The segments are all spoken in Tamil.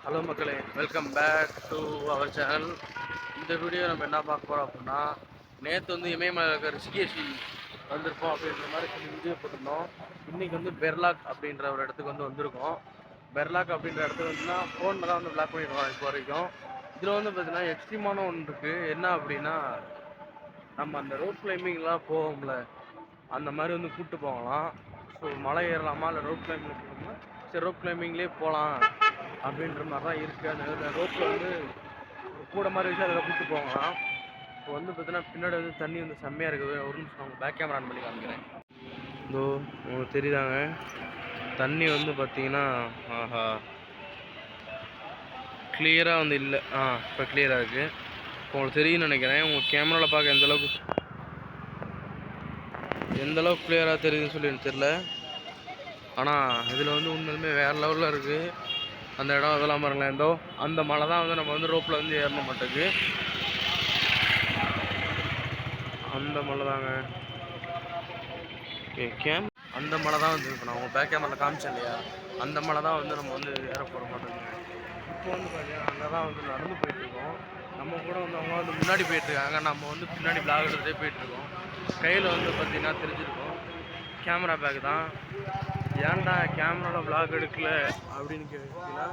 ஹலோ மக்களே, welcome back to our channel. இந்த வீடியோ நம்ம என்ன பார்க்க போகிறோம் அப்படின்னா, நேற்று வந்து இமயமலை இருக்கிற ரிஷிகேஷ் வந்திருப்போம் அப்படின்ற மாதிரி சொல்லி வீடியோ போட்டிருந்தோம். இன்றைக்கி வந்து பெர்லாக் அப்படின்ற ஒரு இடத்துக்கு வந்து வந்திருக்கோம். பெர்லாக் அப்படின்ற இடத்துக்கு வந்துன்னா ஃபோனில் தான் வந்து பிளாக் பண்ணியிருக்கோம் இப்போ வரைக்கும். இதில் வந்து பார்த்தீங்கன்னா எக்ஸ்ட்ரீமான ஒன்று இருக்குது. என்ன அப்படின்னா, நம்ம அந்த ரோப் கிளைம்பிங்லாம் போவோம்ல, அந்த மாதிரி வந்து கூப்பிட்டு போகலாம். ஸோ மலை ஏறலாமா இல்லை ரோப் கிளைம்பிங் போகணுமா, சரி ரோப் கிளைம்பிங்லேயே போகலாம் அப்படின்ற மாதிரி தான் இருக்குது. அந்த ரோப்பில் வந்து கூட மாதிரி வச்சு அதில் கூப்பிட்டு போகலாம். இப்போ வந்து பார்த்தீங்கன்னா பின்னாடி வந்து தண்ணி வந்து செம்மையாக இருக்குது. ஒரு நிமிஷம் அவங்க பேக் கேமரா ஆன் பண்ணி காமிக்கிறேன். இதோ உங்களுக்கு தெரியுதாங்க, தண்ணி வந்து பார்த்தீங்கன்னா ஆஹா கிளியராக வந்து இல்லை. இப்போ கிளியராக இருக்குது. இப்போ உங்களுக்கு தெரியும்னு நினைக்கிறேன். உங்கள் கேமராவில் பார்க்க எந்த அளவுக்கு கிளியராக தெரியுதுன்னு சொல்லி எனக்கு தெரில. ஆனால் இதில் வந்து உண்மையிலுமே வேறு லெவலில் இருக்குது அந்த இடம். அதெல்லாம் பாருங்களேன், எந்தோ அந்த மலை தான் வந்து நம்ம வந்து ரோப்பில் வந்து ஏறணும் மாட்டேக்கு. அந்த மலை தாங்க அந்த மலை தான் வந்து இப்போ நான் உங்கள் பேக் கேமரில் காமிச்சேன் இல்லையா, அந்த மலை தான் வந்து நம்ம வந்து ஏற போட மாட்டோங்க. இப்போ வந்து பார்த்தீங்கன்னா அங்கே தான் வந்து நடந்து போயிட்டுருக்கோம். நம்ம கூட வந்து அவங்க வந்து முன்னாடி போயிட்டுருக்காங்க, நம்ம வந்து பின்னாடி பிளாக் எடுத்துகிட்டே போயிட்டுருக்கோம். கையில் வந்து பார்த்தீங்கன்னா தெரிஞ்சிருக்கோம் கேமரா பேக் தான். ஏன்டா கேமராவில் விளாக் எடுக்கல அப்படின்னு கேட்டிங்கன்னா,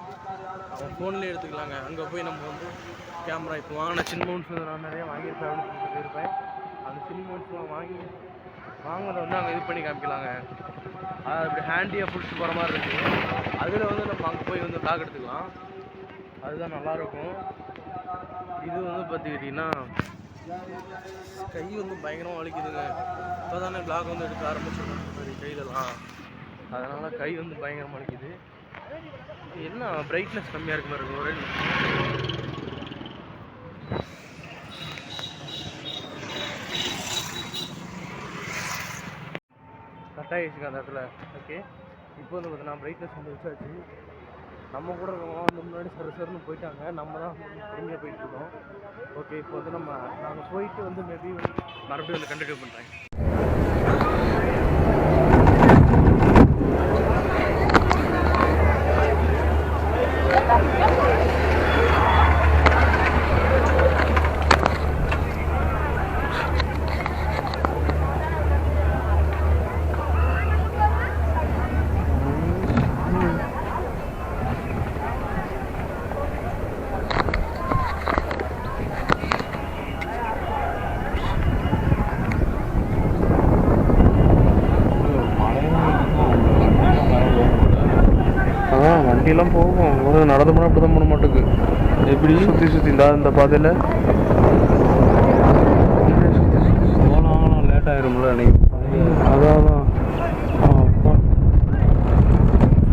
அவன் ஃபோன்லேயே எடுத்துக்கலாங்க. அங்கே போய் நம்ம வந்து கேமரா இப்போ வாங்கின சின்ன மவுண்ட்ஸ் வந்து நான் நிறைய வாங்கியிருப்பேன் அப்படின்னு சொல்லியிருப்பேன். அந்த சின்ன மவுண்ட்ஸ்லாம் வாங்கினதை வந்து அங்கே இது பண்ணி காமிக்கலாங்க. அது அப்படி ஹேண்டியாக பிடிச்சி போகிற மாதிரி இருக்குது. அதில் வந்து நம்ம அங்கே போய் வந்து விளாக் எடுத்துக்கலாம். அதுதான் நல்லாயிருக்கும். இது வந்து பார்த்துக்கிட்டிங்கன்னா கை வந்து பயங்கரமாக வலிக்குதுங்க. இப்போ தானே விளாக் வந்து எடுக்க ஆரம்பிச்சிருக்கோம் கையிலலாம், அதனால் கை வந்து பயங்கரமாக வலிக்குது. என்ன பிரைட்னஸ் கம்மியாக இருக்க மாதிரி இருக்கும். ஒரே கட்டாயிடுச்சுங்க அந்த இடத்துல. ஓகே, இப்போ வந்து பார்த்தீங்கன்னா பிரைட்னஸ் வந்து வச்சாச்சு. நம்ம கூட இருக்கவங்க வந்து முன்னாடி சருன்னு போயிட்டாங்க, நம்ம தான் பொறுமையாக போயிட்டுருக்கோம். ஓகே, இப்போ வந்து நாங்கள் போயிட்டு வந்து மேபி மறுபடியும் வந்து கண்டினியூ பண்ணுறேன். வண்டியெல்லாம் போகும், ஒரு நடந்து போனால் அப்படி தான் போன மாட்டுக்கு. எப்படி சுற்றி இந்த பாதையில் போகலாம், லேட் ஆகிரும்ல அன்னைக்கு. அதான் அப்பா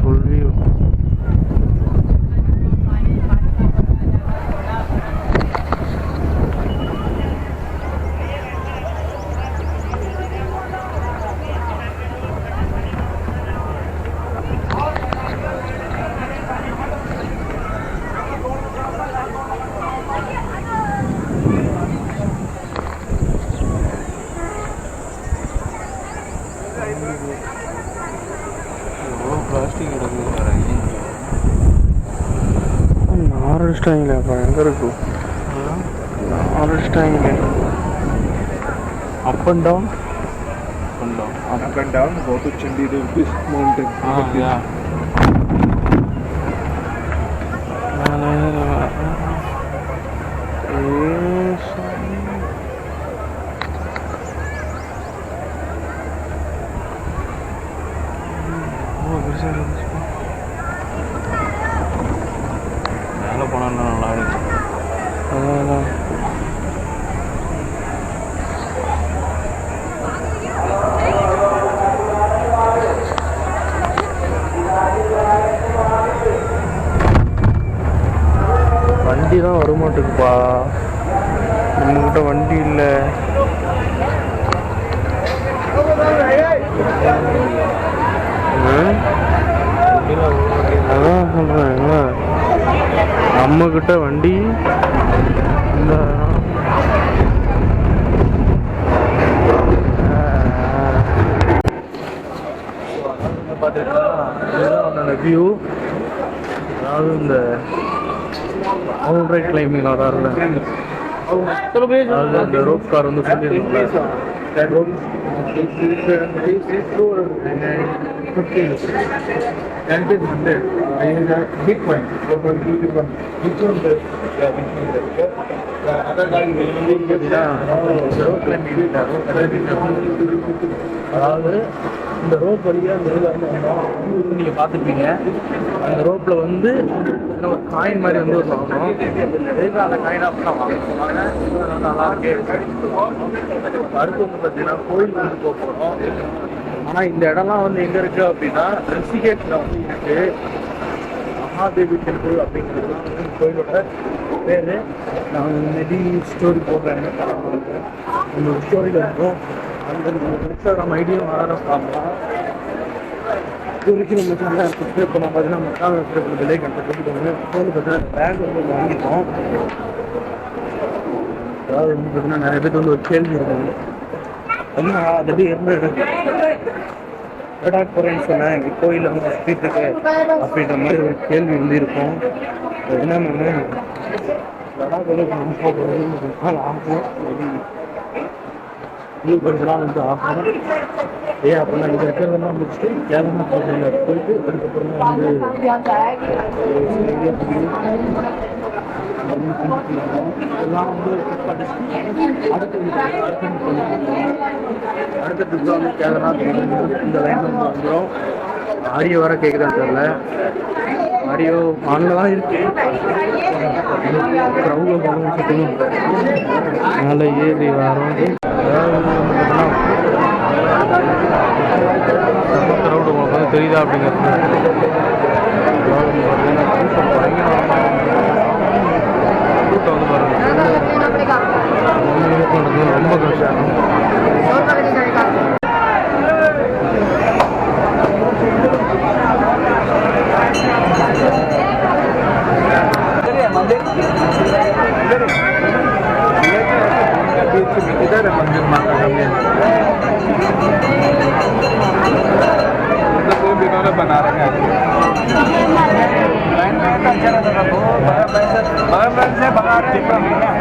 ஃபுல் வியூ. பிளாஸ்டிக் நாரடிச்சிட்டாங்களேப்பா. எங்கே இருக்கும் நாரடிச்சிட்டாங்களே. Up and down go to Chandi this mountain. Yeah. மேலே போனால் நல்லா இருக்கும். அதான் வண்டி தான் வரமாட்டுக்குப்பா, நம்மக்கிட்ட வண்டி இல்லை. அதான் சொல்கிறேன், நம்மக்கிட்ட வண்டி இல்லை. பார்த்துக்கிட்டா வியூ அதாவது இந்த ஆல்ரைட் கிளைம்பிங் வராருல, அதாவது இந்த ரோப் கார் வந்து சொல்லியிருந்தோம்ல, அதாவது இந்த ரோப் வழியாக அந்த இதில் வந்து நீங்கள் பார்த்துருப்பீங்க. அந்த ரோப்பில் வந்து ஒரு காயின் மாதிரி வந்து ஒரு வாங்கணும். எதுக்கு அந்த காயின் அப்படின்னா வாங்க நல்லா இருக்கு. அடுத்து வந்து பார்த்தீங்கன்னா கோயில் வந்து போக போகிறோம். ஆனால் இந்த இடம்லாம் வந்து எங்கே இருக்குது அப்படின்னா ரிஷிகேஷில் வந்து இருக்குது. மகாதேவி டெம்பிள் அப்படிங்கிறதுலாம் வந்து இந்த கோயிலோட பேர். நான் மேபி ஸ்டோரி போடுறேன், இந்த ஸ்டோரியில் இருக்கும். அந்த இன்ஸ்டாகிராம் ஐடியும் பார்க்கலாம். இது வரைக்கும் நம்ம சேனல் சப்ஸ்கிரைப் பண்ண பார்த்தீங்கன்னா மக்கான சப்ஸ்கிரைப் லைக் கண்டு கொடுத்துக்கோங்க. இப்போ வந்து பார்த்தீங்கன்னா பேக் வந்து வாங்கிட்டோம். அதாவது வந்து பார்த்தீங்கன்னா நிறைய பேர் வந்து ஒரு கேள்வி இருக்காங்க, என்ன அது லடாக் போகிறேன்னு சொன்னேன், எங்கள் கோயிலில் வந்து சுற்றிட்டு இருக்கு அப்படின்ற மாதிரி ஒரு கேள்வி வந்து இருக்கும். என்னென்னு லடாக் வந்து நம்ம போகிறது நாள் ஆகும், இன்னும் கொஞ்ச நாள் வந்து ஆகும். ஏன் அப்படின்னா இங்கே இருக்கிறதெல்லாம் முடிச்சுட்டு கேரளா போயிட்டு அதுக்கப்புறம் வந்து எல்லாம் வந்து அடுத்த ட்ரிப் வந்து கேரளா இந்த லைன் வந்து வந்துடும். ஆடியோ வர கேட்குதான்னு தெரியல, ஆடியோ ஆன்ல தான் இருக்கு. மேலே ஏறி வரோம். க்ரௌடு உங்களுக்கு வந்து தெரியுதா அப்படிங்கிறது கூட்டம் வந்து பாருங்க, ரொம்ப கஷ்டம். मंदिर माता बना रहे हैं। से बना रहे हैं